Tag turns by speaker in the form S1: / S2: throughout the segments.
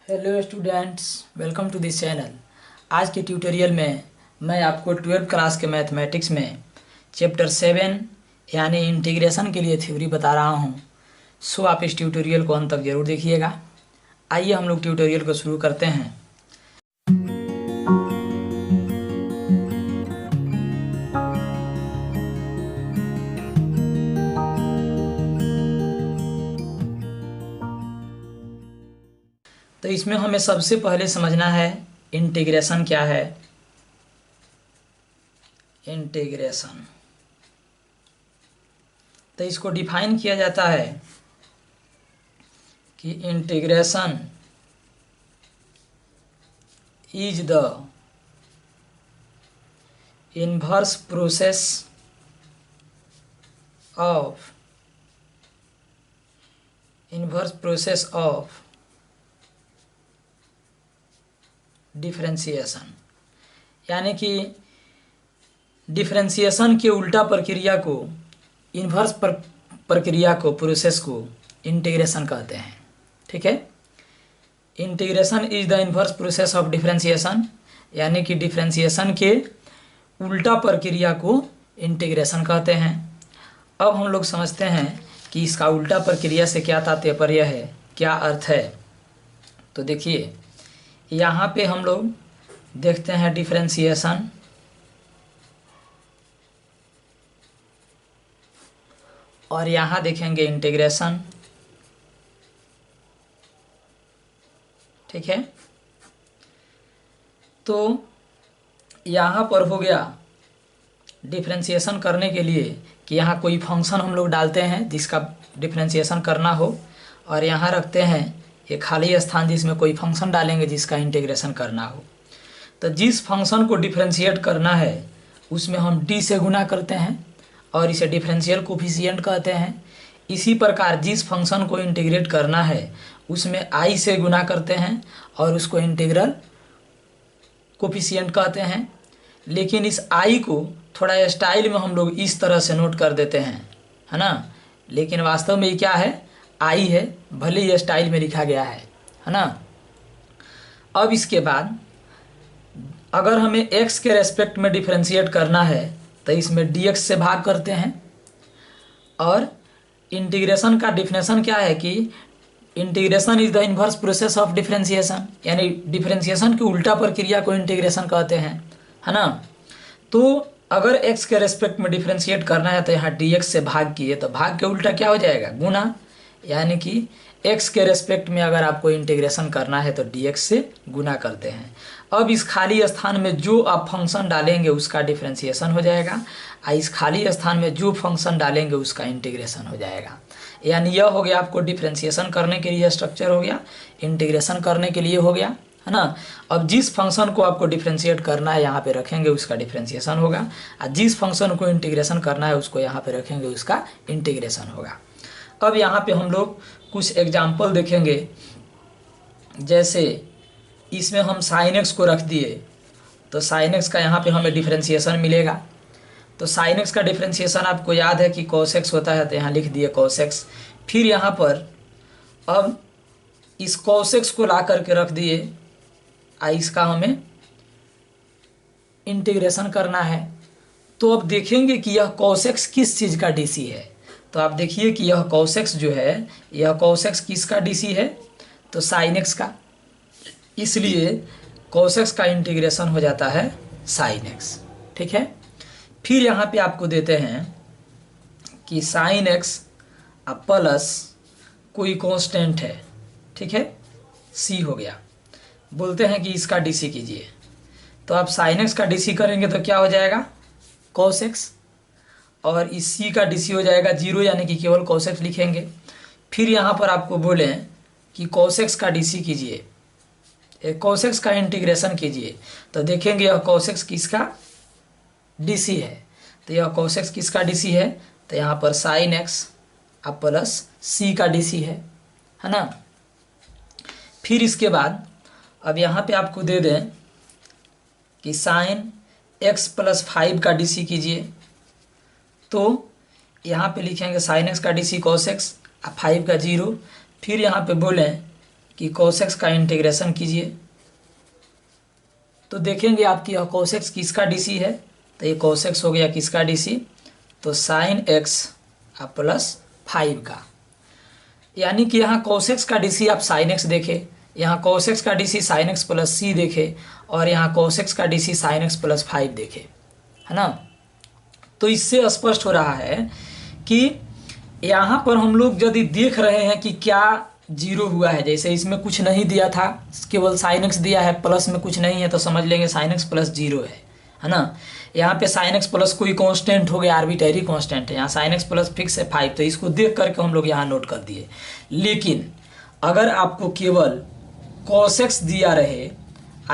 S1: Hello students, welcome to this channel. आज के tutorial में मैं आपको 12th क्लास के मैथमेटिक्स में चैप्टर 7 यानी इंटीग्रेशन के लिए थ्योरी बता रहा हूं। सो आप इस ट्यूटोरियल को अंत तक ज़रूर देखिएगा। आइए हम लोग ट्यूटोरियल को शुरू करते हैं। तो इसमें हमें सबसे पहले समझना है इंटीग्रेशन क्या है। इंटीग्रेशन तो इसको डिफाइन किया जाता है कि integration is the inverse process of differentiation, यानी कि डिफरेंशिएशन के उल्टा प्रक्रिया को, इन्वर्स प्रक्रिया को, प्रोसेस को इंटीग्रेशन कहते हैं। ठीक है, integration is the inverse process of differentiation, यानी कि डिफरेंशिएशन के उल्टा प्रक्रिया को इंटीग्रेशन कहते हैं। अब हम लोग समझते हैं कि इसका उल्टा प्रक्रिया से क्या तात्पर्य है, क्या अर्थ है। तो देखिए, यहाँ पे हम लोग देखते हैं डिफरेंशिएशन, और यहाँ देखेंगे इंटीग्रेशन। ठीक है, तो यहाँ पर हो गया डिफरेंशिएशन करने के लिए कि यहाँ कोई फंक्शन हम लोग डालते हैं जिसका डिफरेंशिएशन करना हो, और यहाँ रखते हैं ये खाली स्थान जिसमें कोई फंक्शन डालेंगे जिसका इंटीग्रेशन करना हो। तो जिस फंक्शन को डिफरेंशिएट करना है उसमें हम d से गुना करते हैं और इसे डिफरेंशियल कोफिशिएंट कहते हैं। इसी प्रकार जिस फंक्शन को इंटीग्रेट करना है उसमें i से गुना करते हैं और उसको इंटीग्रल कोफिशिएंट कहते हैं। लेकिन इस i को थोड़ा स्टाइल में हम लोग इस तरह से नोट कर देते हैं, है ना। लेकिन वास्तव में ये क्या है, i है, भले ही स्टाइल में लिखा गया है ना। अब इसके बाद अगर हमें x के रेस्पेक्ट में डिफरेंशिएट करना है तो इसमें dx से भाग करते हैं। और इंटीग्रेशन का डिफिनेशन क्या है कि integration is the inverse process of differentiation, यानी डिफरेंशिएशन की उल्टा प्रक्रिया को इंटीग्रेशन कहते हैं, है ना। तो अगर x के रेस्पेक्ट में डिफरेंशिएट करना है तो यहाँ dx से भाग किए तो भाग के उल्टा क्या हो जाएगा, गुना। यानी कि x के रेस्पेक्ट में अगर आपको इंटीग्रेशन करना है तो dx से गुना करते हैं। अब इस खाली स्थान में जो आप फंक्शन डालेंगे उसका डिफरेंशिएशन हो जाएगा, और इस खाली स्थान में जो फंक्शन डालेंगे उसका इंटीग्रेशन हो जाएगा। यानी यह हो गया आपको डिफरेंशिएशन करने के लिए स्ट्रक्चर हो गया, इंटीग्रेशन करने के लिए हो गया, है ना। अब जिस फंक्शन को आपको डिफरेंशिएट करना है यहाँ पे रखेंगे उसका डिफरेंशिएशन होगा, और जिस फंक्शन को इंटीग्रेशन करना है उसको यहाँ पे रखेंगे उसका इंटीग्रेशन होगा। अब यहाँ पे हम लोग कुछ एग्जाम्पल देखेंगे। जैसे इसमें हम sin x को रख दिए तो sin x का यहाँ पे हमें डिफरेंशिएशन मिलेगा। तो sin x का डिफरेंशिएशन आपको याद है कि cos x होता है, तो यहाँ लिख दिए cos x। फिर यहाँ पर अब इस cos x को ला करके रख दिए, इसका हमें इंटीग्रेशन करना है। तो अब देखेंगे कि यह cos x किस चीज़ का DC है। तो आप देखिए कि यह cos x जो है, यह cos x किसका DC है, तो sin x का। इसलिए cos x का इंटीग्रेशन हो जाता है sin x। ठीक है, फिर यहाँ पे आपको देते हैं कि sin x प्लस कोई कांस्टेंट है, ठीक है, c हो गया। बोलते हैं कि इसका DC कीजिए। तो आप sin x का DC करेंगे तो क्या हो जाएगा, cos x, और इस c का DC हो जाएगा 0, यानी कि केवल cos x लिखेंगे। फिर यहाँ पर आपको बोले कि cos x का DC कीजिए, cos x का इंटीग्रेशन कीजिए। तो देखेंगे यह cos x किसका DC है, तो यह cos x किसका DC है, तो यहाँ पर sin x प्लस c का DC है ना। फिर इसके बाद अब यहाँ पे आपको दे दें कि sin x प्लस 5 का DC कीजिए। तो यहाँ पे लिखेंगे sin x का DC cos x, 5 का 0। फिर यहाँ पे बोलें कि cos x का इंटीग्रेशन कीजिए, तो देखेंगे आपकी cos x किसका डीसी है, तो ये cos x हो गया किसका डीसी, तो sin x प्लस 5 का, यानी कि यहाँ cos x का डीसी आप sin x देखे, यहाँ cos x का DC sin x plus c देखे, और यहाँ cos x का डीसी sin x प्लस 5 देखे, है ना। तो इससे स्पष्ट हो रहा है कि यहाँ पर हम लोग यदि देख रहे हैं कि क्या जीरो हुआ है, जैसे इसमें कुछ नहीं दिया था, केवल साइन एक्स दिया है, प्लस में कुछ नहीं है, तो समझ लेंगे साइन एक्स प्लस जीरो है ना। यहाँ पे साइन एक्स प्लस कोई कांस्टेंट हो गया, आर्बिट्रेरी कांस्टेंट है, यहाँ साइन एक्स प्लस फिक्स है 5, तो इसको देख करके हम लोग यहाँ नोट कर दिए। लेकिन अगर आपको केवल cos x दिया रहे,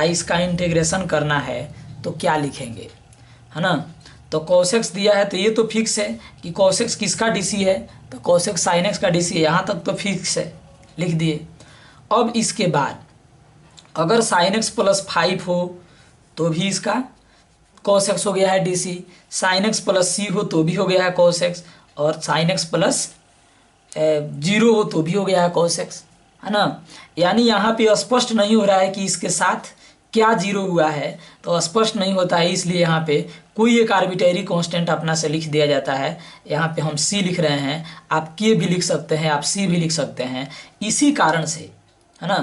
S1: इसका इंटीग्रेशन करना है, तो क्या लिखेंगे, है ना। तो cos x दिया है तो ये तो फिक्स है कि cos x किसका डीसी है, तो cos x sin x का डीसी है, यहाँ तक तो फिक्स है, लिख दिए। अब इसके बाद अगर sin x प्लस 5 हो तो भी इसका cos x हो गया है DC, sin x plus c हो तो भी हो गया है cos x, और sin x प्लस 0 हो तो भी हो गया है cos x, है ना। यानी यहाँ पे स्पष्ट नहीं हो रहा है कि इसके साथ क्या जीरो हुआ है, तो स्पष्ट नहीं होता है, इसलिए यहाँ पे कोई एक आर्बिट्रेरी कांस्टेंट अपना से लिख दिया जाता है। यहाँ पे हम c लिख रहे हैं, आप k भी लिख सकते हैं, आप c भी लिख सकते हैं, इसी कारण से, है ना,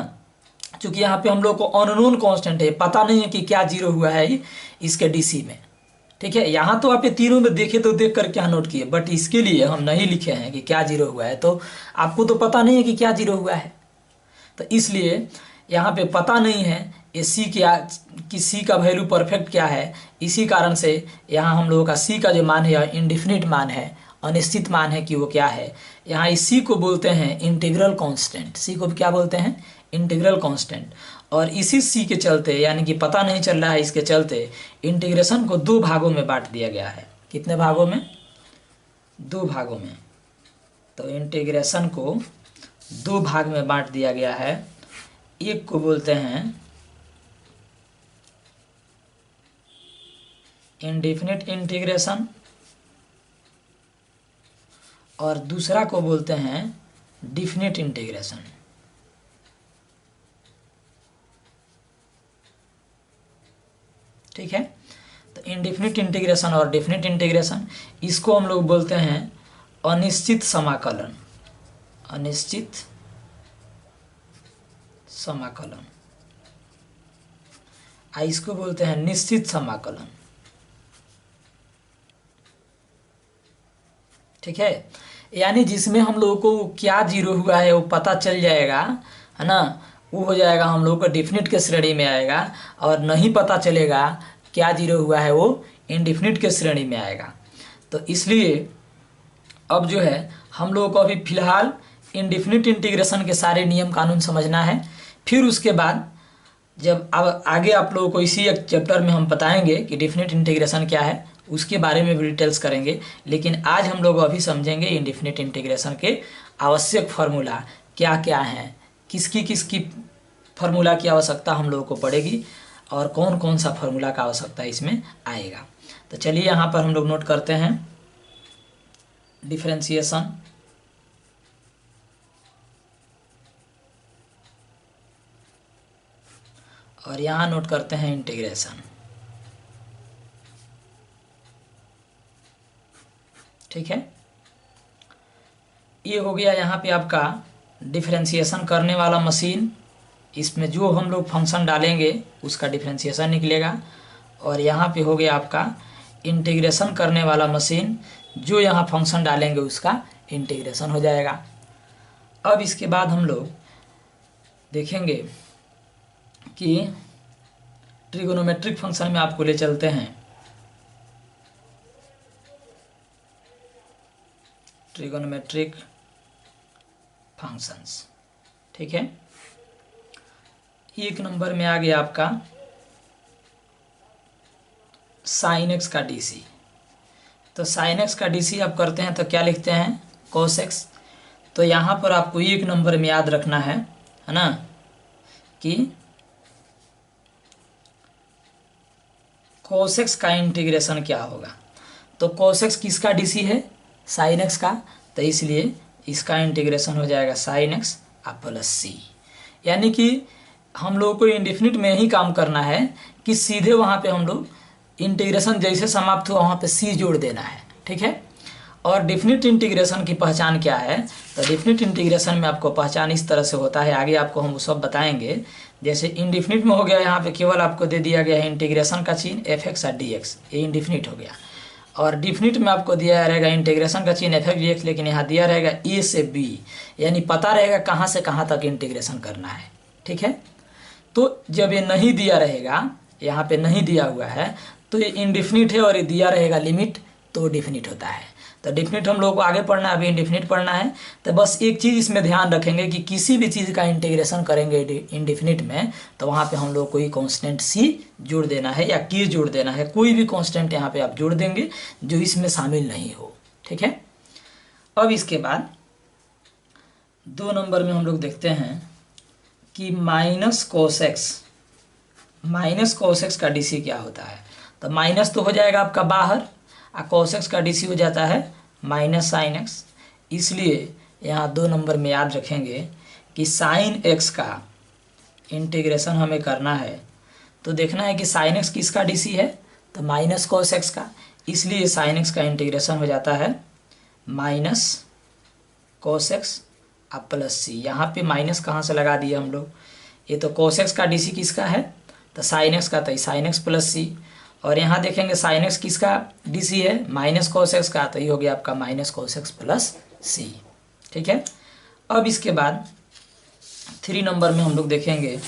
S1: क्योंकि यहाँ पे हम लोग को अननोन कांस्टेंट है, पता नहीं है कि क्या जीरो हुआ है इसके डीसी में, ठीक है। यहाँ तो आप ये तीनों में देखे तो देख कर क्या नोट किए, बट इसके लिए हम नहीं लिखे हैं कि क्या जीरो हुआ है, तो आपको तो पता नहीं है कि क्या जीरो हुआ है, तो इसलिए यहाँ पे पता नहीं है ये सी क्या, कि सी का वैल्यू परफेक्ट क्या है, इसी कारण से यहाँ हम लोगों का सी का जो मान है इंडिफिनिट मान है, अनिश्चित मान है कि वो क्या है। यहाँ इस सी को बोलते हैं इंटीग्रल कांस्टेंट, सी को क्या बोलते हैं, इंटीग्रल कांस्टेंट। और इसी सी के चलते, यानी कि पता नहीं चल रहा है इसके चलते, इंटीग्रेशन को 2 भागों में बांट दिया गया है। कितने भागों में, 2 भागों में। तो इंटीग्रेशन को 2 भाग में बांट दिया गया है। एक को बोलते हैं इंडेफिनिट इंटीग्रेशन, और दूसरा को बोलते हैं डिफिनिट इंटीग्रेशन, ठीक है। तो इंडेफिनिट इंटीग्रेशन और डिफिनिट इंटीग्रेशन, इसको हम लोग बोलते हैं अनिश्चित समाकलन, अनिश्चित समाकलन, इसको बोलते हैं निश्चित समाकलन, ठीक है। यानी जिसमें हम लोगों को क्या जीरो हुआ है वो पता चल जाएगा, है ना, वो हो जाएगा हम लोगों को डिफिनिट के श्रेणी में आएगा, और नहीं पता चलेगा क्या जीरो हुआ है वो इनडिफिनिट के श्रेणी में आएगा। तो इसलिए अब जो है हम लोगों को अभी फिलहाल इनडिफिनिट इंटीग्रेशन के सारे नियम कानून समझना है, फिर उसके बाद जब अब आगे आप लोगों को इसी एक चैप्टर में हम बताएंगे कि डिफिनिट इंटीग्रेशन क्या है, उसके बारे में भी डिटेल्स करेंगे। लेकिन आज हम लोग अभी समझेंगे इंडेफिनिट इंटीग्रेशन के आवश्यक फार्मूला क्या क्या हैं, किसकी किसकी फार्मूला की आवश्यकता हम लोगों को पड़ेगी, और कौन कौन सा फार्मूला का आवश्यकता इसमें आएगा। तो चलिए यहाँ पर हम लोग नोट करते हैं डिफरेंशिएशन, और यहाँ नोट करते हैं इंटीग्रेशन, ठीक है। ये हो गया यहाँ पे आपका डिफरेंशिएशन करने वाला मशीन, इसमें जो हम लोग फंक्शन डालेंगे उसका डिफरेंशिएशन निकलेगा। और यहाँ पे हो गया आपका इंटीग्रेशन करने वाला मशीन, जो यहाँ फंक्शन डालेंगे उसका इंटीग्रेशन हो जाएगा। अब इसके बाद हम लोग देखेंगे कि ट्रिगोनोमेट्रिक फंक्शन में आपको ले चलते हैं। ट्रिगोनोमेट्रिक फंक्शंस, ठीक है। 1 नंबर में आ गया आपका साइन एक्स का डीसी। तो साइन एक्स का डीसी आप करते हैं तो क्या लिखते हैं, कोस एक्स। तो यहाँ पर आपको 1 नंबर में याद रखना है ना, कि कोस एक्स का इंटीग्रेशन क्या होगा। तो कोस एक्स किसका डीसी है, साइन एक्स का, तो इसलिए इसका इंटीग्रेशन हो जाएगा साइन एक्स प्लस सी। यानी कि हम लोग को इंडेफिनिट में ही काम करना है कि सीधे वहाँ पे हम लोग इंटीग्रेशन जैसे समाप्त हुआ वहाँ पे सी जोड़ देना है, ठीक है। और डेफिनिट इंटीग्रेशन की पहचान क्या है, तो डेफिनिट इंटीग्रेशन में आपको पहचान इस तरह से होता है, आगे आपको हम वो सब बताएंगे। जैसे इंडेफिनिट में हो गया, यहाँ पे केवल आपको दे दिया गया है इंटीग्रेशन का चिन्ह एफ एक्स और डी एक्स, ये इंडेफिनिट हो गया। और डिफिनिट में आपको दिया रहेगा इंटीग्रेशन का चिन्ह एफ एक्स डी एक्स, लेकिन यहाँ दिया रहेगा ए से बी, यानी पता रहेगा कहाँ से कहाँ तक इंटीग्रेशन करना है, ठीक है। तो जब ये नहीं दिया रहेगा, यहाँ पे नहीं दिया हुआ है, तो ये इनडिफिनिट है, और ये दिया रहेगा लिमिट, तो डिफिनिट होता है। तो डिफिनिट हम लोग को आगे पढ़ना है, अभी इनडिफिनिट पढ़ना है। तो बस एक चीज़ इसमें ध्यान रखेंगे कि किसी भी चीज़ का इंटीग्रेशन करेंगे इनडिफिनिट में, तो वहाँ पे हम लोग कोई कांस्टेंट सी जोड़ देना है या की जोड़ देना है, कोई भी कांस्टेंट यहाँ पे आप जोड़ देंगे जो इसमें शामिल नहीं हो, ठीक है। अब इसके बाद 2 नंबर में हम लोग देखते हैं कि माइनस कोस एक्स का डीसी क्या होता है। तो माइनस तो हो जाएगा आपका बाहर, और कोस एक्स का डीसी हो जाता है माइनस साइन एक्स। इसलिए यहाँ 2 नंबर में याद रखेंगे कि साइन एक्स का इंटीग्रेशन हमें करना है, तो देखना है कि साइन एक्स किसका डीसी है, तो माइनस कोस एक्स का। इसलिए साइन एक्स का इंटीग्रेशन हो जाता है माइनस कोस एक्स अब प्लस सी। यहाँ पे माइनस कहाँ से लगा दिए हम लोग, ये तो कोस एक्स का डीसी किसका है, तो साइन एक्स का, तो साइन एक्स प्लस सी। और यहाँ देखेंगे साइन एक्स किसका डीसी है, माइनस कोस एक्स का, तो ये हो गया आपका minus cos x plus C, ठीक है। अब इसके बाद 3 नंबर में हम लोग देखेंगे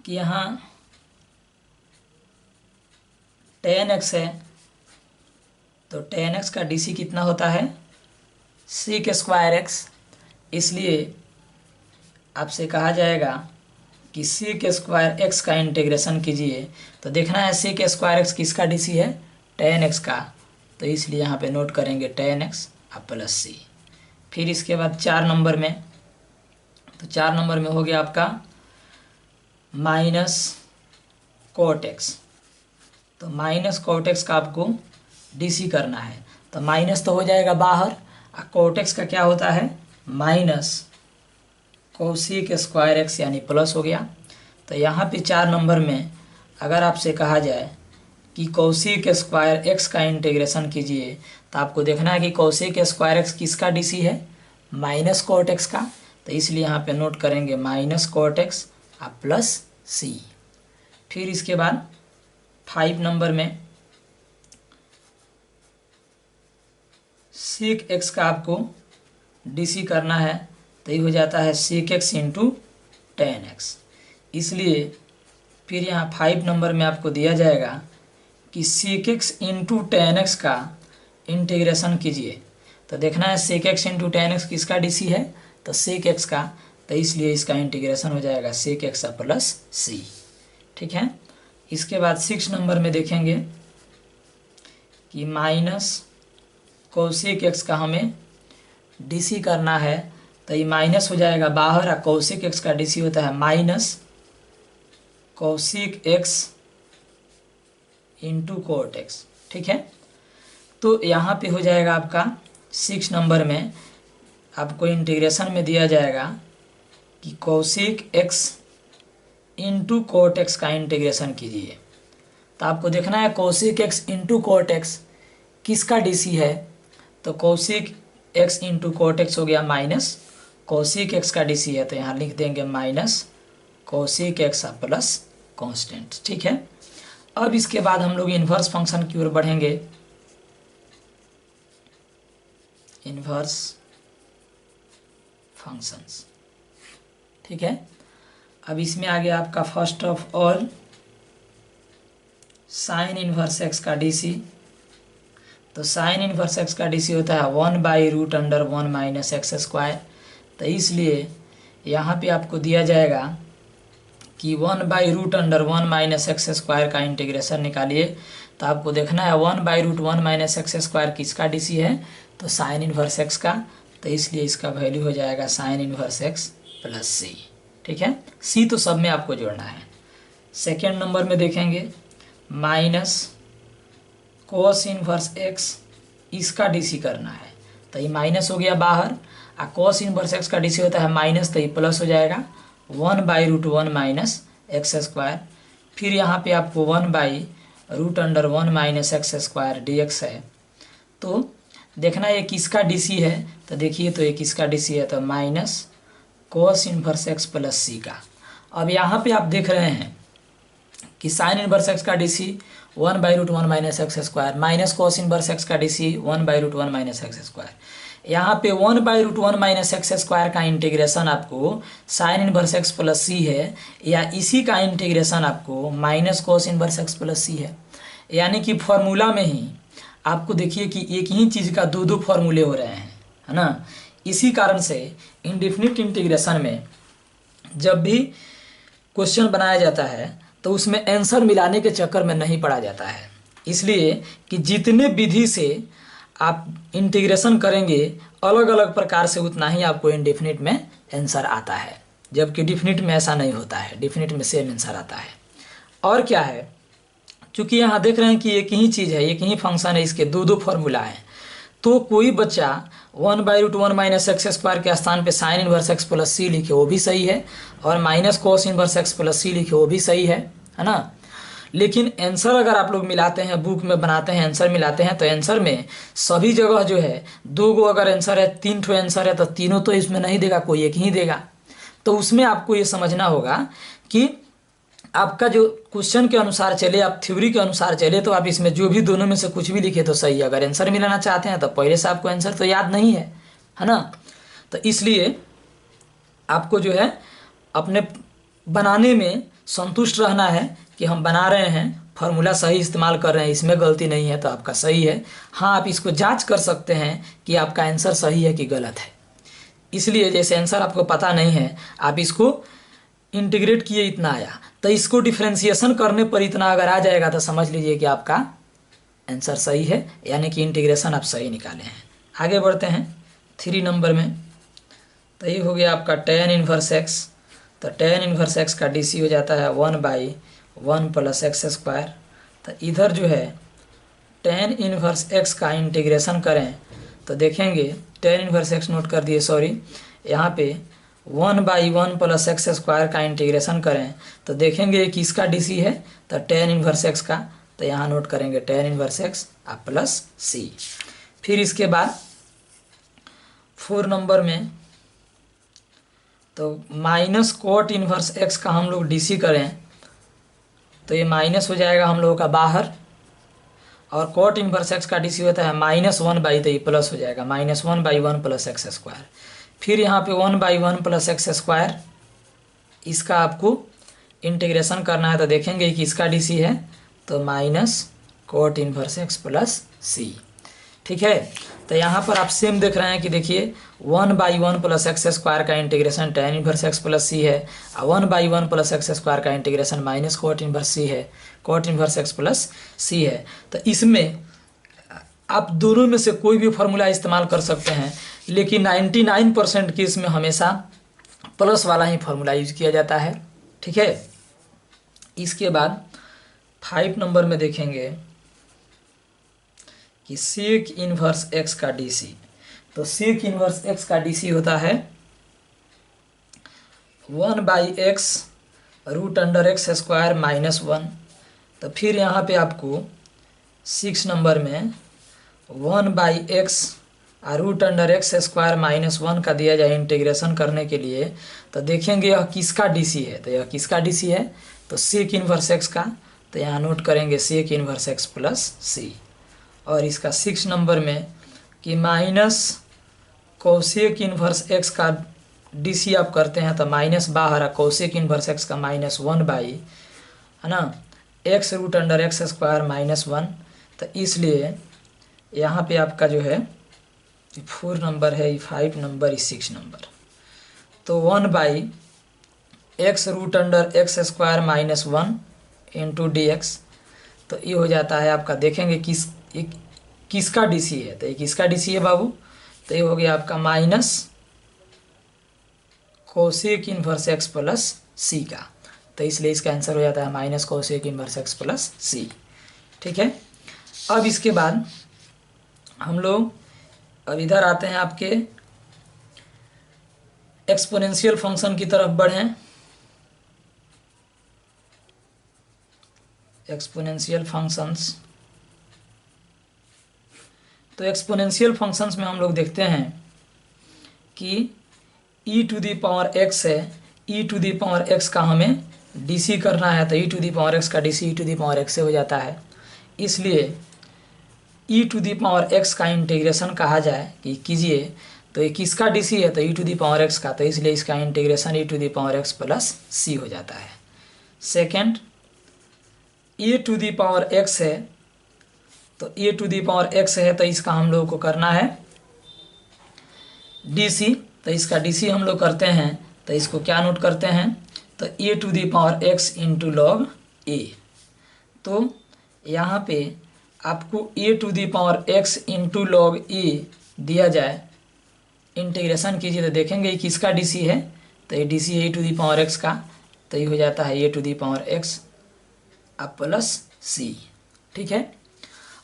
S1: कि यहाँ tan x है, तो tan x का डीसी कितना होता है, sec स्क्वायर एक्स। इसलिए आपसे कहा जाएगा कि sec स्क्वायर एक्स का इंटीग्रेशन कीजिए, तो देखना है sec स्क्वायर एक्स किसका डीसी है, tan x का, तो इसलिए यहाँ पे नोट करेंगे tan x अब प्लस सी। फिर इसके बाद 4 नंबर में, तो 4 नंबर में हो गया आपका माइनस कोट एक्स। तो माइनस कोट एक्स का आपको डीसी करना है, तो माइनस तो हो जाएगा बाहर, और कोट एक्स का क्या होता है माइनस कोसेक स्क्वायर एक्स, यानी प्लस हो गया। तो यहाँ पे 4 नंबर में अगर आपसे कहा जाए कि कोसेक स्क्वायर एक्स का इंटीग्रेशन कीजिए, तो आपको देखना है कि कोसेक स्क्वायर एक्स किसका डीसी है, माइनस कोट एक्स का, तो इसलिए यहाँ पे नोट करेंगे माइनस कोट एक्स और प्लस सी। फिर इसके बाद 5 नंबर में सेक एक्स का आपको डीसी करना है, तो ये हो जाता है sec x into tan x. इसलिए फिर यहाँ 5 नंबर में आपको दिया जाएगा कि sec x into tan x का इंटीग्रेशन कीजिए, तो देखना है sec x into tan x किसका डीसी है, तो सेक एक्स का, तो इसलिए इसका इंटीग्रेशन हो जाएगा सेक एक्स प्लस सी, ठीक है। इसके बाद 6 नंबर में देखेंगे कि माइनस कोसेक एक्स का हमें डीसी करना है, तो ये माइनस हो जाएगा बाहर, और कोसेक एक्स का डीसी होता है minus cosec x into cot x, ठीक है। तो यहाँ पे हो जाएगा आपका 6 नंबर में आपको इंटीग्रेशन में दिया जाएगा कि cosec x into cot x का इंटीग्रेशन कीजिए, तो आपको देखना है cosec x into cot x किसका डीसी है, तो cosec x into cot x हो गया माइनस कोसेक एक्स का डीसी है, तो यहाँ लिख देंगे minus cosec x plus constant, ठीक है। अब इसके बाद हम लोग इन्वर्स फंक्शन की ओर बढ़ेंगे। इन्वर्स फंक्शंस, ठीक है। अब इसमें आ गया आपका first of all sign inverse x का डीसी, तो साइन इन्वर्स एक्स का डीसी होता है 1/√(1 माइनस एक्स स्क्वायर। तो इसलिए यहाँ पे आपको दिया जाएगा कि 1/√(1 माइनस एक्स स्क्वायर का इंटीग्रेशन निकालिए, तो आपको देखना है 1/√(1 माइनस एक्स स्क्वायर किसका डीसी है, तो साइन इन्वर्स एक्स का, तो इसलिए इसका वैल्यू हो जाएगा sign inverse x plus C, ठीक है। सी तो सब में आपको जोड़ना है। सेकेंड नंबर में देखेंगे माइनस कोस इन्वर्स एक्स, इसका डीसी करना है, तो ये माइनस हो गया बाहर। और कॉस इनवर्स एक्स का डीसी होता है माइनस, तो ये प्लस हो जाएगा 1/√1 माइनस एक्स स्क्वायर। फिर यहाँ पे आपको 1/√1 माइनस एक्स स्क्वायर dx है। तो देखना ये किसका डीसी है, तो देखिए तो ये किसका डीसी है, तो minus cos inverse x plus C का। अब यहाँ पे आप देख रहे हैं कि साइन इनवर्स एक्स का DC 1/√1 minus x square minus cos inverse x का डीसी 1/√1 माइनस एक्स स्क्वायर। यहाँ पे 1/√1 माइनस एक्स स्क्वायर का इंटीग्रेशन आपको sine inverse x plus C है, या इसी का इंटीग्रेशन आपको minus cos inverse x plus C है। यानी कि फॉर्मूला में ही आपको देखिए कि एक ही चीज़ का दो दो फॉर्मूले हो रहे हैं, है ना। इसी कारण से इंडेफिनिट इंटीग्रेशन में जब भी क्वेश्चन बनाया जाता है तो उसमें आंसर मिलाने के चक्कर में नहीं पड़ा जाता है। इसलिए कि जितने विधि से आप इंटीग्रेशन करेंगे अलग अलग प्रकार से, उतना ही आपको इंडेफिनिट में आंसर आता है, जबकि डिफिनिट में ऐसा नहीं होता है। डिफिनिट में सेम आंसर आता है। और क्या है, चूँकि यहाँ देख रहे हैं कि एक ही चीज़ है, एक ही फंक्शन है, इसके दो दो फॉर्मूला हैं, तो कोई बच्चा 1/√1 माइनस एक्स स्क्वायर के स्थान पे sine inverse x plus C लिखे वो भी सही है, और minus cos inverse x plus C लिखे वो भी सही है ना। लेकिन आंसर अगर आप लोग मिलाते हैं, बुक में बनाते हैं आंसर मिलाते हैं, तो आंसर में सभी जगह जो है दो गो अगर आंसर है, तीन ठो आंसर है, तो तीनों तो इसमें नहीं देगा, कोई एक ही देगा। तो उसमें आपको ये समझना होगा कि आपका जो क्वेश्चन के अनुसार चले, आप थ्योरी के अनुसार चले, तो आप इसमें जो भी दोनों में से कुछ भी लिखे तो सही है। अगर आंसर मिलाना चाहते हैं तो पहले से आपको आंसर तो याद नहीं है ना। तो इसलिए आपको जो है अपने बनाने में संतुष्ट रहना है कि हम बना रहे हैं, फार्मूला सही इस्तेमाल कर रहे हैं, इसमें गलती नहीं है तो आपका सही है। हाँ, आप इसको जांच कर सकते हैं कि आपका आंसर सही है कि गलत है। इसलिए जैसे आंसर आपको पता नहीं है, आप इसको इंटीग्रेट किए इतना आया, तो इसको डिफ्रेंसिएशन करने पर इतना अगर आ जाएगा तो समझ लीजिए कि आपका आंसर सही है, यानी कि इंटीग्रेशन आप सही निकाले हैं। आगे बढ़ते हैं 3 नंबर में। तो ये हो गया आपका tan इनवर्स एक्स। तो tan इनवर्स एक्स का डीसी हो जाता है 1/1 प्लस एक्स स्क्वायर। तो इधर जो है tan इनवर्स एक्स का इंटीग्रेशन करें तो देखेंगे, tan इनवर्स एक्स नोट कर दिए, सॉरी, यहाँ पे 1/1 प्लस एक्स स्क्वायर का इंटीग्रेशन करें तो देखेंगे किसका डीसी है, तो tan इनवर्स एक्स का। तो यहाँ नोट करेंगे tan इनवर्स एक्स प्लस सी। फिर इसके बाद 4 नंबर में तो माइनस कोट इनवर्स एक्स का हम लोग डीसी करें तो ये माइनस हो जाएगा हम लोगों का बाहर, और कोट इनवर्स एक्स का डीसी होता है -1/, तो ये प्लस हो जाएगा -1/1 प्लस एक्स स्क्वायर। फिर यहाँ पे 1/1 प्लस एक्स स्क्वायर, इसका आपको इंटीग्रेशन करना है तो देखेंगे कि इसका डीसी है, तो minus cot inverse x plus C. ठीक है, तो यहाँ पर आप सेम देख रहे हैं कि देखिए 1/1 प्लस एक्स स्क्वायर का integration tan inverse x plus C है, और 1/1 प्लस एक्स स्क्वायर का integration minus cot inverse C है, cot inverse x plus C है। तो इसमें आप दोनों में से कोई भी फार्मूला इस्तेमाल कर सकते हैं, लेकिन 99% केस में हमेशा प्लस वाला ही फार्मूला यूज किया जाता है। ठीक है, इसके बाद 5 नंबर में देखेंगे कि सेक इनवर्स एक्स का डीसी। तो सेक इनवर्स एक्स का डीसी होता है 1/x √x² -1। तो फिर यहाँ पे आपको 6 नंबर में 1/x √x² -1 का दिया जाए इंटीग्रेशन करने के लिए, तो देखेंगे यह किसका डीसी है, तो यह किसका डीसी है, तो सेक इनवर्स एक्स का। तो यहाँ नोट करेंगे सेक इनवर्स एक्स प्लस सी। और इसका 6 नंबर में कि माइनस कोसेक इनवर्स एक्स का डीसी आप करते हैं तो माइनस बाहर है, कोसेक इनवर्स एक्स का -1/, है ना, x √x² -1। तो इसलिए यहाँ पे आपका जो है 4 नंबर है, 5 नंबर, 6 नंबर, तो 1/x √x² -1 इंटू dx। तो ये हो जाता है आपका, देखेंगे किसका डीसी है, तो ये किसका डीसी है बाबू, तो ये हो गया आपका minus cosec inverse x plus C का। तो इसलिए इसका आंसर हो जाता है minus cosec inverse x plus C. ठीक है, अब इसके बाद हम लोग अब इधर आते हैं आपके एक्सपोनेंशियल फंक्शन की तरफ बढ़ें। एक्सपोनेंशियल फंक्शंस, तो एक्सपोनेंशियल फंक्शंस में हम लोग देखते हैं कि e to the power x है, e to the power x का हमें dc करना है, तो e to the power x का dc e to the power x से हो जाता है। इसलिए e to the power x का इंटीग्रेशन कहा जाए कि कीजिए, तो ये किसका dc है, तो e to the power x का, तो इसलिए इसका integration e to the power x plus c हो जाता है। Second, e to the power x है, तो e to the power x है, तो इसका हम लोग को करना है dc, तो इसका dc हम लोग करते हैं, तो इसको क्या नोट करते हैं, तो e to the power x into log a। तो यहाँ पे आपको e to the power x into log a दिया जाए, इंटीग्रेशन कीजिए तो देखेंगे ये किसका dc है, तो ये dc है e to the power x का, तो ये हो जाता है e to the power x अब प्लस c। ठीक है।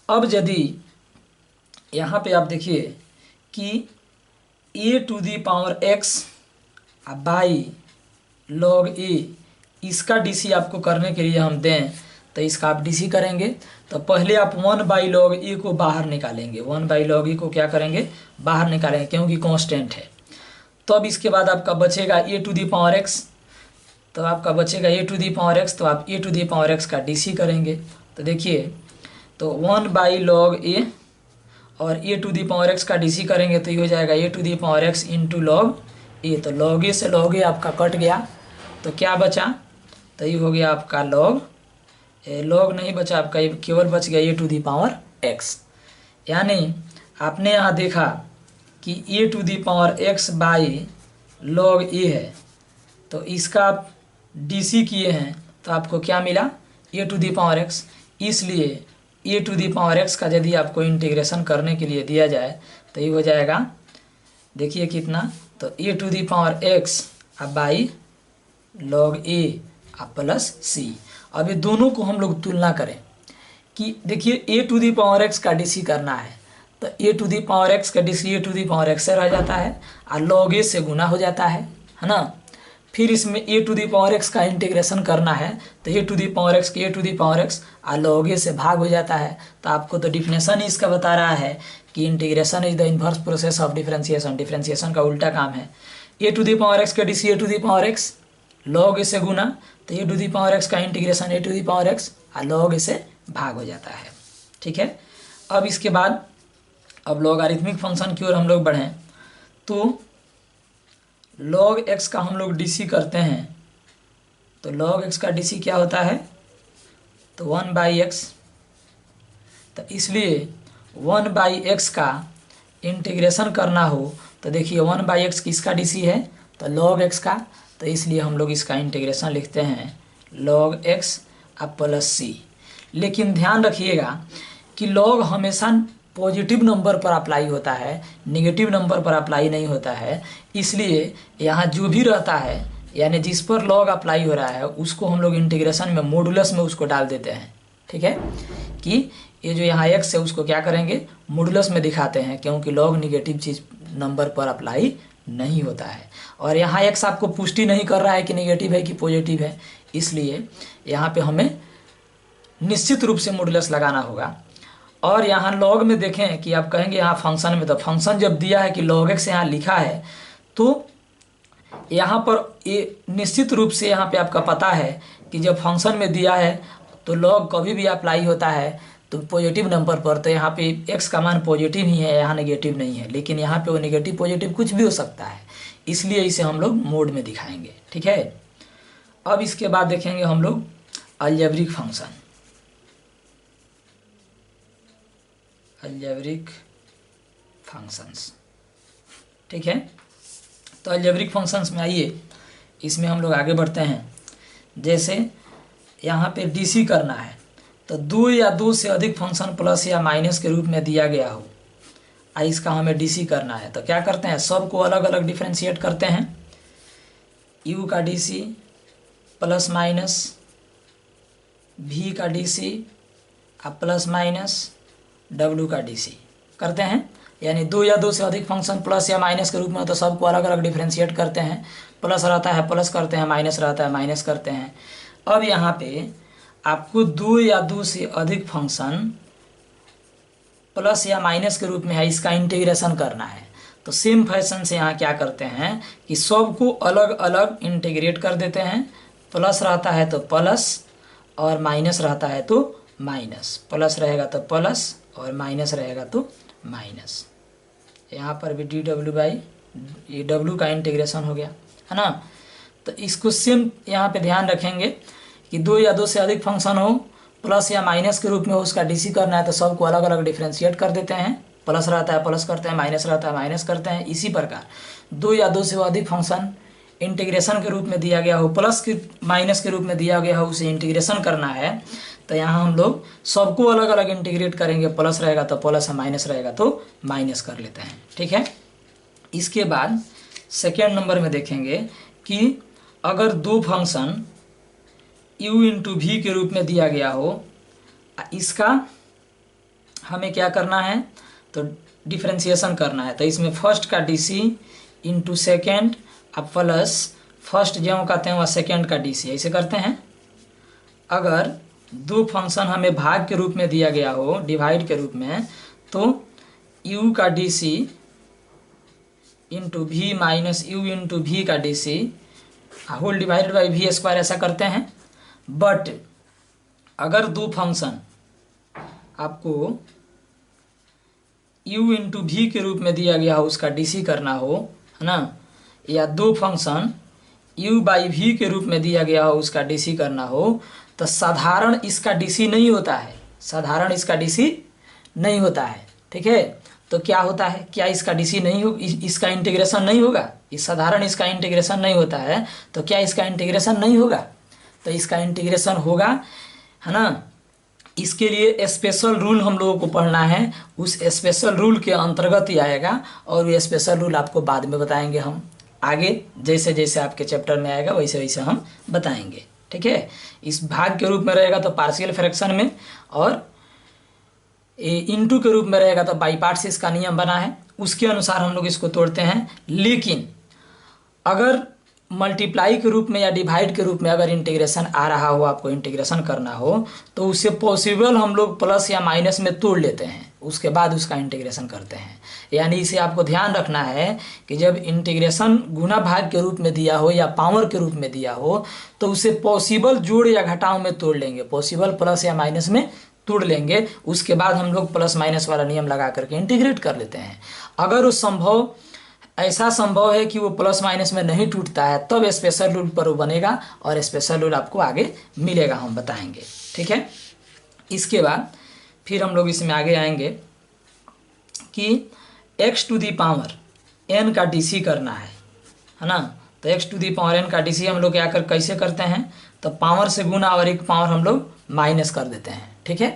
S1: अब यदि यहाँ पे आप देखिए कि a to the power x by log a, इसका dc आपको करने के लिए हम दें, तो इसका आप dc करेंगे, तो पहले आप 1 बाई लॉग a को बाहर निकालेंगे, 1 बाई लॉग a को क्या करेंगे, बाहर निकालेंगे, क्योंकि कांस्टेंट है। तो अब इसके बाद आपका बचेगा a to the power x, तो आपका बचेगा a to the power x, तो आप a to the power x का dc करेंगे, तो देखिए, तो 1 बाई लॉग a और a to the power x का dc करेंगे, तो ये हो जाएगा a to the power x into log a, तो लॉग a से लॉग a आपका कट गया, तो क्या बचा, तो ये हो गया आपका लॉग नहीं बचा आपका, ये केवल बच गया a to the power x। यानी आपने यहाँ देखा कि a to the power x by log a है, तो इसका आप dc किए हैं, तो आपको क्या मिला, a to the power x। इसलिए a to the power x का यदि आपको इंटीग्रेशन करने के लिए दिया जाए, तो ये हो जाएगा, देखिए कितना, तो a to the power x by log a plus c। अब ये दोनों को हम लोग तुलना करें कि देखिए a to the power x का dc करना है, तो a to the power x का dc a to the power x से रह जाता है और log a से गुना हो जाता है ना। फिर इसमें a to the power x का इंटीग्रेशन करना है, तो a to the power x a to the power x और log a से भाग हो जाता है। तो आपको तो डिफिनेशन ही इसका बता रहा है कि integration is the inverse process of differentiation, differentiation का उल्टा काम है। a to the power x का dc a to the power x log a से गुना, तो a to the power x का integration a to the power x और log a से भाग हो जाता है। ठीक है। अब इसके बाद अब लॉगरिथमिक फंक्शन की ओर हम लोग बढ़ें, तो log x का हम लोग dc करते हैं, तो log x का dc क्या होता है, तो 1 बाई x, तो इसलिए 1 बाई x का इंटीग्रेशन करना हो, तो देखिए 1 बाई x किसका dc है, तो log x का, तो इसलिए हम लोग इसका इंटीग्रेशन लिखते हैं log x अब प्लस c। लेकिन ध्यान रखिएगा कि log हमेशा पॉजिटिव नंबर पर अप्लाई होता है, नेगेटिव नंबर पर अप्लाई नहीं होता है। इसलिए यहाँ जो भी रहता है, यानी जिस पर log अप्लाई हो रहा है, उसको हम लोग इंटीग्रेशन में मॉडुलस में उसको डाल देते हैं। ठीक है, कि ये जो यहाँ x है उसको क्या करेंगे, मॉडुलस में दिखाते हैं, क्योंकि log निगेटिव चीज़ नंबर पर अप्लाई नहीं होता है। और यहाँ x आपको पुष्टि नहीं कर रहा है कि नेगेटिव है कि पॉजिटिव है, इसलिए यहाँ पे हमें निश्चित रूप से मॉडुलस लगाना होगा। और यहाँ log में देखें कि आप कहेंगे यहाँ फंक्शन में, तो फंक्शन जब दिया है कि log x यहाँ लिखा है, तो यहाँ पर ये निश्चित रूप से यहाँ पे आपका पता है कि जब फंक्शन में दिया है तो log कभी भी अप्लाई होता है तो पॉजिटिव नंबर पर, तो यहाँ पे x का मान पॉजिटिव ही है, यहाँ नेगेटिव नहीं है। लेकिन यहाँ पे वो नेगेटिव पॉजिटिव कुछ भी हो सकता है, इसलिए इसे हम लोग मोड में दिखाएंगे। ठीक है। अब इसके बाद देखेंगे हम लोग अलजेब्रिक फंक्शन, अलजेब्रिक फंक्शंस। ठीक है, तो अलजेब्रिक फंक्शंस में आइए, इसमें हम लोग आगे बढ़ते हैं। जैसे यहाँ पे डीसी करना है, तो 2 या 2 से अधिक फंक्शन प्लस या माइनस के रूप में दिया गया हो, इसका हमें डीसी करना है। तो क्या करते हैं, सबको अलग अलग डिफ्रेंशिएट करते हैं। u का डीसी प्लस माइनस, v का डीसी प्लस माइनस w का डीसी करते हैं। यानी दो या दो से अधिक फंक्शन प्लस या माइनस के रूप में, तो सबको अलग अलग डिफ्रेंशिएट करते हैं। प्लस रहता है प्लस करते हैं, माइनस रहता है माइनस करते हैं। अब यहाँ पे आपको दो या दो से अधिक फंक्शन प्लस या माइनस के रूप में है, इसका इंटीग्रेशन करना है। तो सेम फैशन से यहाँ क्या करते हैं कि सबको अलग अलग इंटीग्रेट कर देते हैं। प्लस रहता है तो प्लस और माइनस रहता है तो माइनस, प्लस रहेगा तो प्लस और माइनस रहेगा तो माइनस। यहाँ पर भी डी डब्ल्यू बाई ये डब्ल्यू का इंटीग्रेशन हो गया, है ना। तो इसको सेम यहाँ पे ध्यान रखेंगे कि दो या दो से अधिक फंक्शन हो, प्लस या माइनस के रूप में उसका डीसी करना है, तो सबको अलग अलग डिफ्रेंशिएट कर देते हैं। प्लस रहता है प्लस करते हैं, माइनस रहता है माइनस करते हैं। इसी प्रकार दो या दो से अधिक फंक्शन इंटीग्रेशन के रूप में दिया गया हो, प्लस के माइनस के रूप में दिया गया हो, उसे इंटीग्रेशन करना है, तो यहाँ हम लोग सबको अलग अलग इंटीग्रेट करेंगे। प्लस रहेगा तो प्लस और माइनस रहेगा तो माइनस कर लेते हैं, ठीक है। इसके बाद सेकेंड नंबर में देखेंगे कि अगर दो फंक्शन u इंटू वी के रूप में दिया गया हो, इसका हमें क्या करना है, तो डिफ्रेंशिएशन करना है। तो इसमें फर्स्ट का डीसी इंटू सेकेंड अब प्लस फर्स्ट जो कहते हैं वह सेकेंड का डीसी, ऐसे करते हैं। अगर दो फंक्शन हमें भाग के रूप में दिया गया हो, डिवाइड के रूप में, तो u का DC into v minus u into v का DC whole divided by v square, ऐसा करते हैं। बट अगर दो फंक्शन आपको u इंटू वी के रूप में दिया गया हो, उसका डीसी करना हो, है ना, या दो फंक्शन u बाई वी के रूप में दिया गया हो, उसका डीसी करना हो, तो साधारण इसका डीसी नहीं होता है, साधारण इसका डीसी नहीं होता है, ठीक है। तो क्या होता है, क्या इसका डीसी नहीं हो, इसका इंटीग्रेशन नहीं होगा, इस साधारण इसका इंटीग्रेशन नहीं होता है, तो क्या इसका इंटीग्रेशन नहीं होगा, तो इसका इंटीग्रेशन होगा, है ना। इसके लिए स्पेशल रूल हम लोगों को पढ़ना है, उस स्पेशल रूल के अंतर्गत ही आएगा, और ये स्पेशल रूल आपको बाद में बताएंगे हम आगे, जैसे जैसे आपके चैप्टर में आएगा वैसे वैसे हम बताएंगे, ठीक है। इस भाग के रूप में रहेगा तो पार्शियल फ्रैक्शन में, और इनटू के रूप में रहेगा तो बाई पार्ट्स इसका नियम बना है, उसके अनुसार हम लोग इसको तोड़ते हैं। लेकिन अगर मल्टीप्लाई के रूप में या डिवाइड के रूप में अगर इंटीग्रेशन आ रहा हो, आपको इंटीग्रेशन करना हो, तो उसे पॉसिबल हम लोग प्लस या माइनस में तोड़ लेते हैं, उसके बाद उसका इंटीग्रेशन करते हैं। यानी इसे आपको ध्यान रखना है कि जब इंटीग्रेशन गुना भाग के रूप में दिया हो या पावर के रूप में दिया हो, तो उसे पॉसिबल जोड़ या घटाव में तोड़ लेंगे, पॉसिबल प्लस या माइनस में तोड़ लेंगे, उसके बाद हम लोग प्लस माइनस वाला नियम लगा करके इंटीग्रेट कर लेते हैं। अगर वो संभव ऐसा संभव है कि वो प्लस माइनस में नहीं टूटता है, तब स्पेशल रूल पर वो बनेगा, और स्पेशल रूल आपको आगे मिलेगा, हम बताएंगे, ठीक है। इसके बाद फिर हम लोग इसमें आगे आएंगे कि x to the power n का डीसी करना है ना। तो x to the power n का डीसी हम लोग क्या कैसे करते हैं, तो पावर से गुना और एक पावर हम लोग माइनस कर देते हैं, ठीक है।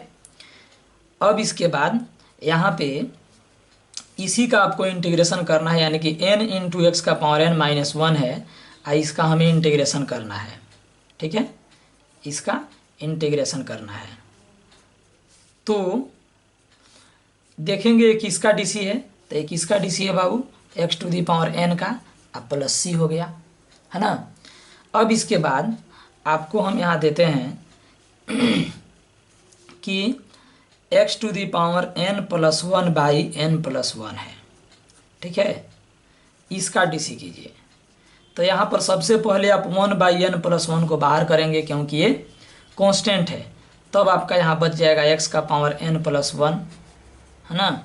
S1: अब इसके बाद यहाँ पे इसी का आपको इंटीग्रेशन करना है, यानी कि n इंटू एक्स का पावर n माइनस 1 है, इसका हमें इंटीग्रेशन करना है, ठीक है, इसका इंटीग्रेशन करना है। तो देखेंगे एक इसका डीसी है, तो एक इसका डीसी है बाबू x to the power n का, अब प्लस सी हो गया, है ना। अब इसके बाद आपको हम यहाँ देते हैं कि x to the power n plus 1 by n plus 1 है, ठीक है, इसका डीसी कीजिए। तो यहाँ पर सबसे पहले आप 1 बाई n प्लस 1 को बाहर करेंगे, क्योंकि ये कांस्टेंट है, तब आपका यहाँ बच जाएगा x का पावर n प्लस 1, है ना।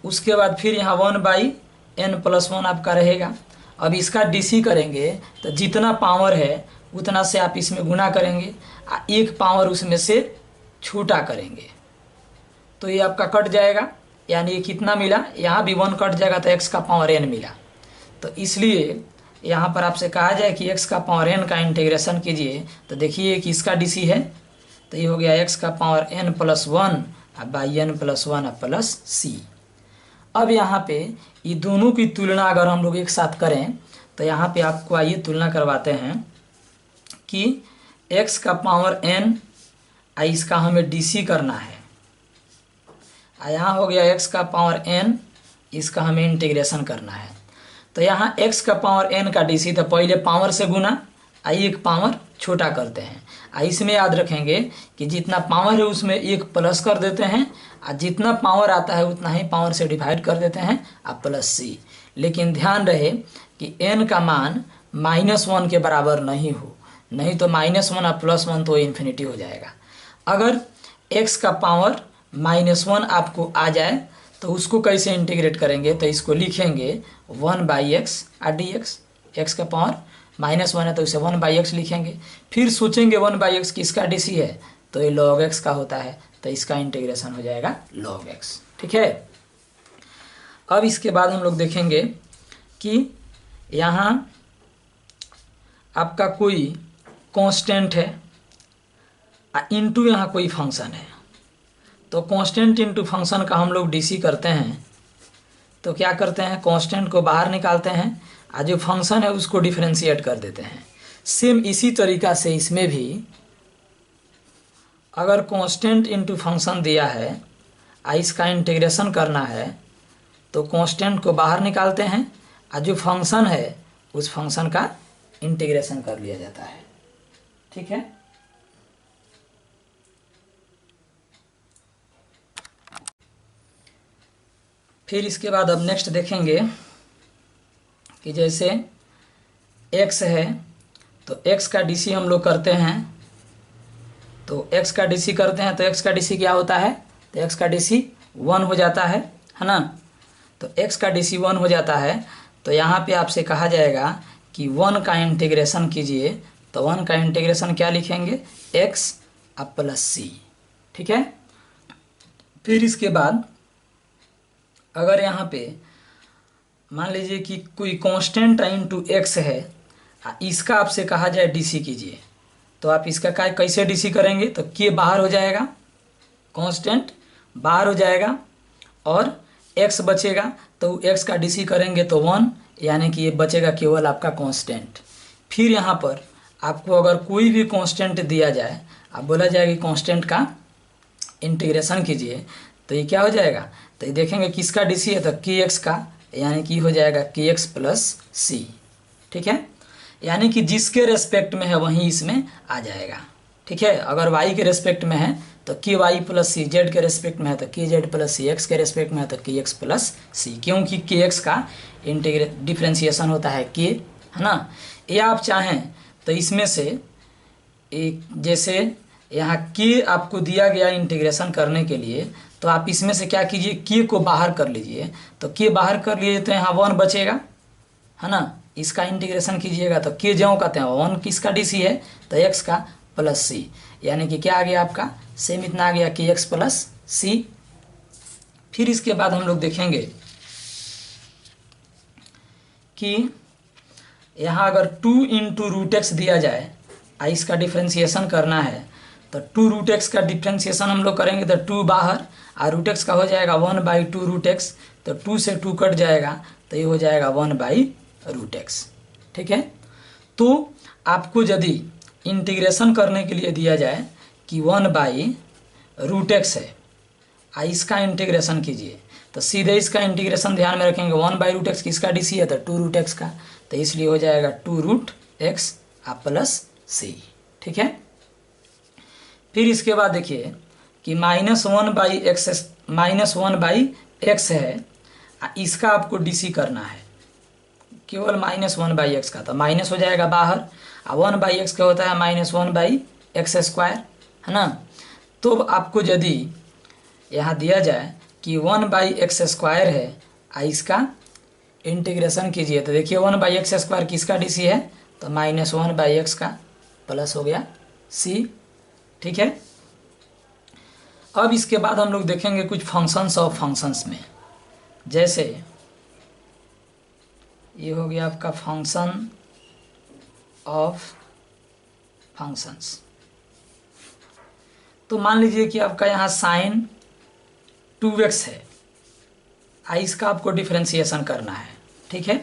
S1: उसके बाद फिर यहाँ 1 बाई n प्लस 1 आपका रहेगा। अब इसका डीसी करेंगे तो जितना पावर है उतना से आप इसमें गुना करेंगे, एक पावर उसमें से छोटा करेंगे, तो ये आपका कट जाएगा, यानी ये कितना मिला, यहाँ भी 1 कट जाएगा तो x का पावर n मिला। तो इसलिए यहाँ पर आपसे कहा जाए कि x का पावर n का इंटीग्रेशन कीजिए, तो देखिए कि इसका डीसी है, तो ये हो गया x का power n plus 1 by n plus 1 plus C. अब यहाँ पे ये दोनों की तुलना अगर हम लोग एक साथ करें, तो यहाँ पे आपको आइए तुलना करवाते हैं कि x का पावर n इसका हमें डीसी करना है, यहाँ हो गया x का पावर n, इसका हमें इंटीग्रेशन करना है। तो यहाँ x का पावर n का DC, तो पहले पावर से गुना, एक पावर छोटा करते हैं। इसमें याद रखेंगे कि जितना पावर है उसमें एक प्लस कर देते हैं, और जितना पावर आता है उतना ही पावर से डिवाइड कर देते हैं, और प्लस c। लेकिन ध्यान रहे कि n का मान -1 के बराबर नहीं हो, नहीं तो -1 और +1 तो इन्फिनिटी हो जाएगा। अगर x का पावर -1 आपको आ जाए तो उसको कैसे इंटीग्रेट करेंगे, तो इसको लिखेंगे 1/x dx। x का पावर -1 है तो इसे 1/x लिखेंगे। फिर सोचेंगे 1/x किसका DC है, तो ये log x का होता है, तो इसका इंटीग्रेशन हो जाएगा log x। ठीक है। अब इसके बाद हम लोग देखेंगे कि यहाँ आपका कोई कांस्टेंट है इनटू यहाँ कोई फंक्शन है। तो कांस्टेंट इनटू फंक्शन का हम लोग DC करते हैं, तो क्या करते हैं, कांस्टेंट को बाहर निकालते हैं और जो फंक्शन है उसको डिफरेंशिएट कर देते हैं। सेम इसी तरीका से इसमें भी अगर कांस्टेंट इनटू फंक्शन दिया है और इसका इंटीग्रेशन करना है, तो कांस्टेंट को बाहर निकालते हैं और जो फंक्शन है उस फंक्शन का इंटीग्रेशन कर लिया जाता है। ठीक है। फिर इसके बाद अब नेक्स्ट देखेंगे कि जैसे x है तो x का DC हम लोग करते हैं, तो x का DC करते हैं तो x का DC क्या होता है, तो x का DC 1 हो जाता है ना। तो x का DC 1 हो जाता है, तो यहाँ पे आपसे कहा जाएगा कि 1 का इंटीग्रेशन कीजिए, तो 1 का इंटीग्रेशन क्या लिखेंगे, x प्लस c। ठीक है। फिर इसके बाद अगर यहाँ पे मान लीजिए कि कोई कांस्टेंट इनटू x है, इसका आपसे कहा जाए DC कीजिए, तो आप इसका कैसे DC करेंगे, तो k बाहर हो जाएगा, कांस्टेंट बाहर हो जाएगा और x बचेगा, तो x का DC करेंगे तो 1, यानी कि ये बचेगा केवल आपका कांस्टेंट। फिर यहाँ पर आपको अगर कोई भी कांस्टेंट दिया जाए, आप बोला जाएगा कि कांस्टेंट का इंटीग्रेशन कीजिए, तो ये क्या हो जाएगा, तो ये देखेंगे किसका DC है, तो kx का, यानी कि हो जाएगा kx प्लस c। ठीक है। यानी कि जिसके रेस्पेक्ट में है वहीं इसमें आ जाएगा। ठीक है। अगर y के रेस्पेक्ट में है तो ky प्लस सी, z के रेस्पेक्ट में है तो kz प्लस सी, x के रेस्पेक्ट में है तो kx प्लस सी, क्योंकि kx का डिफ्रेंशिएशन होता है k, है ना। या आप चाहें तो इसमें से एक, जैसे यहाँ k आपको दिया गया इंटीग्रेशन करने के लिए, तो आप इसमें से क्या कीजिए, k को बाहर कर लीजिए, तो k बाहर कर लिए तो यहाँ 1 बचेगा, है ना। इसका इंटीग्रेशन कीजिएगा तो k ज्यों कहते हैं 1 किसका DC है, तो x का प्लस c, यानी कि क्या आ गया आपका, सेम इतना आ गया kx प्लस c। फिर इसके बाद हम लोग देखेंगे कि यहाँ अगर 2 इंटू रूट एक्स दिया जाए, इसका डिफ्रेंशिएशन करना है, तो 2 रूट एक्स का डिफ्रेंशिएशन हम लोग करेंगे तो 2 बाहर, और रूट एक्स का हो जाएगा 1/2 रूट एक्स, तो 2 से 2 कट जाएगा, तो ये हो जाएगा 1/√x। ठीक है। तो आपको यदि इंटीग्रेशन करने के लिए दिया जाए कि 1/√x है, इसका इंटीग्रेशन कीजिए, तो सीधे इसका इंटीग्रेशन ध्यान में रखेंगे, 1/√x किसका DC है, तो 2√x का, तो इसलिए हो जाएगा 2√x प्लस c। ठीक है। फिर इसके बाद देखिए कि -1/x है, इसका आपको DC करना है, केवल -1/x का, तो माइनस हो जाएगा बाहर, और 1/x का होता है -1/x², है ना। तो आपको यदि यहाँ दिया जाए कि 1/x² है, इसका इंटीग्रेशन कीजिए, तो देखिए 1/x² किसका DC है, तो -1/x का प्लस हो गया c। ठीक है। अब इसके बाद हम लोग देखेंगे कुछ फंक्शंस ऑफ फंक्शंस में, जैसे ये हो गया आपका फंक्शन ऑफ फंक्शंस। तो मान लीजिए कि आपका यहाँ sin 2x है, इसका आपको डिफरेंशिएशन करना है। ठीक है।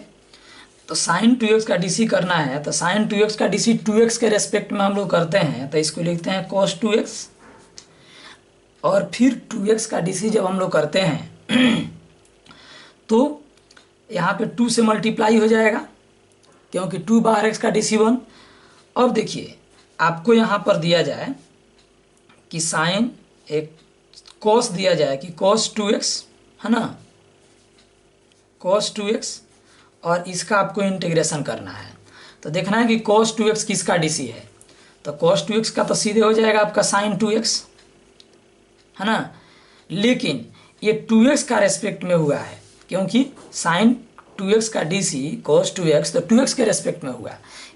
S1: तो sin 2x का DC करना है, तो sin 2x का DC 2x के रेस्पेक्ट में हम लोग करते हैं, तो इसको लिखते हैं cos 2x। और फिर 2x का DC जब हम लोग करते हैं तो यहाँ पे 2 से मल्टीप्लाई हो जाएगा, क्योंकि 2 बार x का DC 1। अब देखिए आपको यहाँ पर दिया जाए कि साइन एक cos दिया जाए कि cos 2x है ना, cos 2x, और इसका आपको इंटीग्रेशन करना है। तो देखना है कि cos 2x किसका DC है, तो cos 2x का तो सीधे हो जाएगा आपका sin 2x है ना, लेकिन ये 2x का रेस्पेक्ट में हुआ है, क्योंकि sin 2x का DC cos 2x तो 2x के रेस्पेक्ट में हुआ।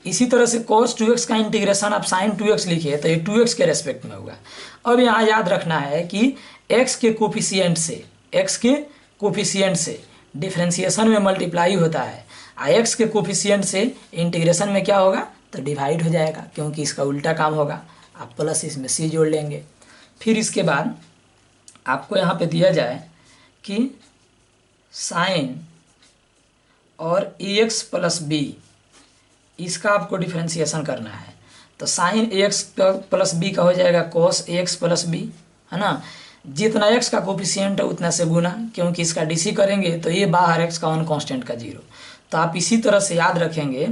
S1: इसी तरह से cos 2x का इंटीग्रेशन आप sin 2x लिखिए तो ये 2x के रेस्पेक्ट में होगा। अब यहाँ याद रखना है कि x के कोफिशिएंट से डिफरेंशिएशन में मल्टीप्लाई होता है, x के कोफिशिएंट से इंटीग्रेशन में क्या होगा, तो डिवाइड हो जाएगा, क्योंकि इसका उल्टा काम होगा। आप प्लस इसमें c जोड़ लेंगे। फिर इसके बाद आपको यहाँ पे दिया जाए कि साइन और ax प्लस b, इसका आपको डिफरेंशिएशन करना है। तो साइन ax प्लस b का हो जाएगा cos ax प्लस b है ना, जितना x का कोफिशिएंट है उतना से गुना, क्योंकि इसका DC करेंगे तो ये बाहर x का 1 कांस्टेंट का 0। तो आप इसी तरह से याद रखेंगे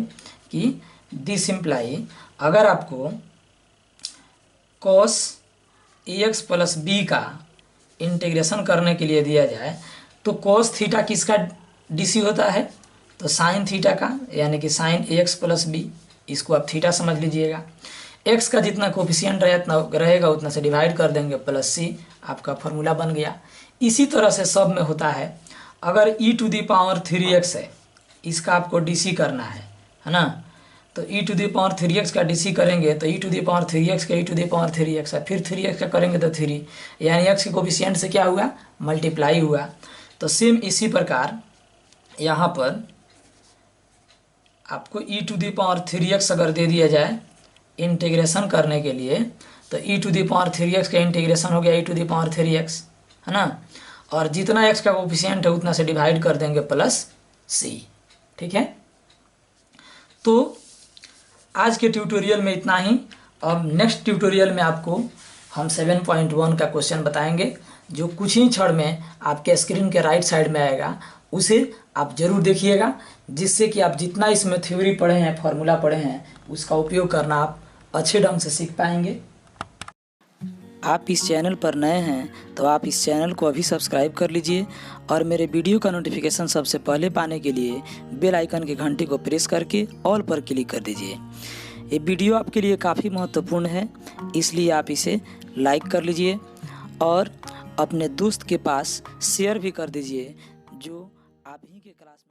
S1: कि दिस इम्प्लाई, अगर आपको cos ax प्लस b का इंटीग्रेशन करने के लिए दिया जाए तो cos थीटा किसका DC होता है, तो साइन थीटा का, यानी कि साइन ax प्लस b, इसको आप थीटा समझ लीजिएगा। x का जितना कोफिशिएंट रहेगा उतना से डिवाइड कर देंगे प्लस c, आपका फॉर्मूला बन गया। इसी तरह से सब में होता है, अगर e⁻3x है, इसका आपको DC करना है ना, तो e⁻3x का DC करेंगे तो e⁻3x का e⁻3x है, फिर 3x का करेंगे तो 3, यानी x के कोफिशिएंट से क्या हुआ, मल्टीप्लाई हुआ। तो सेम इसी प्रकार यहाँ पर आपको e⁻3x अगर दे दिया जाए इंटीग्रेशन करने के लिए, तो e⁻3x का इंटीग्रेशन हो गया e⁻3x है ना, और जितना x का कोफिशिएंट है उतना से डिवाइड कर देंगे प्लस c। ठीक है, तो आज के ट्यूटोरियल में इतना ही। अब नेक्स्ट ट्यूटोरियल में आपको हम 7.1 का क्वेश्चन बताएंगे, जो कुछ ही क्षण में आपके स्क्रीन के राइट साइड में आएगा। उसे आप जरूर देखिएगा, जिससे कि आप जितना इसमें थ्योरी पढ़े हैं, फार्मूला पढ़े हैं, उसका उपयोग करना आप अच्छे ढंग से सीख पाएंगे। आप इस चैनल पर नए हैं तो आप इस चैनल को अभी सब्सक्राइब कर लीजिए, और मेरे वीडियो का नोटिफिकेशन सबसे पहले पाने के लिए बेल आइकन की घंटी को प्रेस करके ऑल पर क्लिक कर दीजिए। ये वीडियो आपके लिए काफ़ी महत्वपूर्ण है, इसलिए आप इसे लाइक कर लीजिए और अपने दोस्त के पास शेयर भी कर दीजिए जो आप ही के क्लास में